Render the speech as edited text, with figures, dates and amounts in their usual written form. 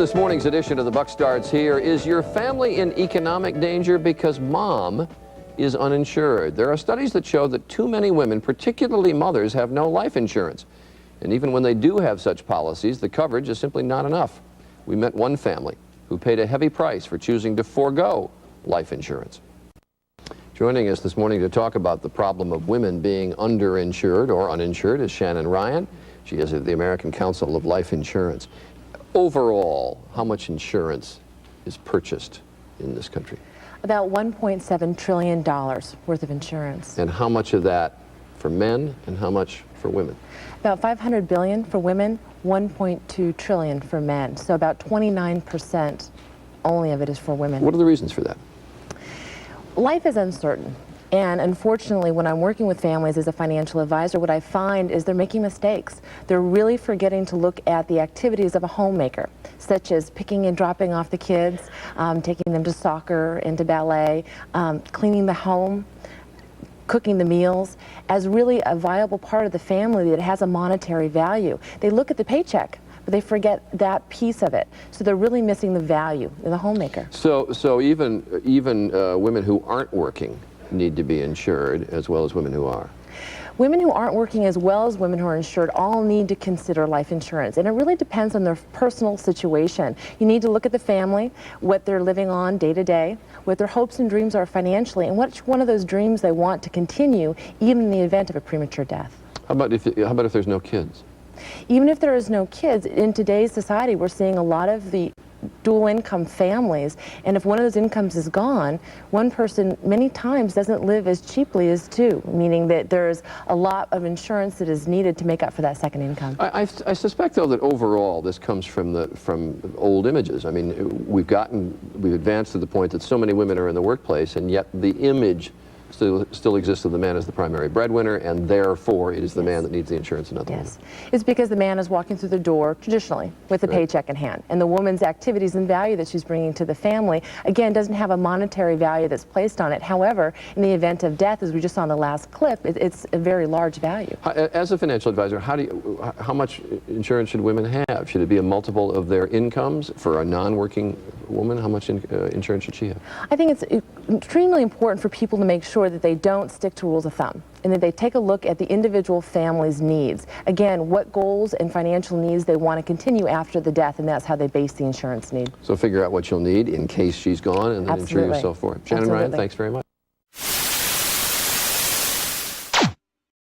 this morning's edition of The Buck Starts Here. Is your family in economic danger because mom is uninsured? There are studies that show that too many women, particularly mothers, have no life insurance. And even when they do have such policies, the coverage is simply not enough. We met one family who paid a heavy price for choosing to forego life insurance. Joining us this morning to talk about the problem of women being underinsured or uninsured is Shannon Ryan. She is of the American Council of Life Insurance. Overall, how much insurance is purchased in this country? About $1.7 trillion worth of insurance. And how much of that for men and how much for women? About $500 billion for women, $1.2 trillion for men. So about 29% only of it is for women. What are the reasons for that? Life is uncertain. And unfortunately, when I'm working with families as a financial advisor, what I find is they're making mistakes. They're really forgetting to look at the activities of a homemaker, such as picking and dropping off the kids, taking them to soccer and to ballet, cleaning the home, cooking the meals, as really a viable part of the family that has a monetary value. They look at the paycheck, but they forget that piece of it. So they're really missing the value in the homemaker. So even women who aren't working need to be insured as well as women who are. Women who aren't working as well as women who are insured all need to consider life insurance, and it really depends on their personal situation. You need to look at the family, what they're living on day to day, what their hopes and dreams are financially, and which one of those dreams they want to continue even in the event of a premature death. How about if there's no kids? Even if there is no kids, in today's society we're seeing a lot of the dual income families, and if one of those incomes is gone, one person many times doesn't live as cheaply as two, meaning that there's a lot of insurance that is needed to make up for that second income. I suspect, though, that overall this comes from old images. I mean, we've advanced to the point that so many women are in the workplace, and yet the image still exists of the man as the primary breadwinner, and therefore it is the man that needs the insurance and not the woman. It's because the man is walking through the door traditionally with the paycheck in hand, and the woman's activities and value that she's bringing to the family, again, doesn't have a monetary value that's placed on it. However, in the event of death, as we just saw in the last clip, it's a very large value. As a financial advisor, how much insurance should women have? Should it be a multiple of their incomes? For a non-working woman, how much insurance should she have? I think it's extremely important for people to make sure that they don't stick to rules of thumb, and that they take a look at the individual family's needs. Again, what goals and financial needs they want to continue after the death, and that's how they base the insurance need. So figure out what you'll need in case she's gone and then insure yourself for it. Shannon Ryan, thanks very much.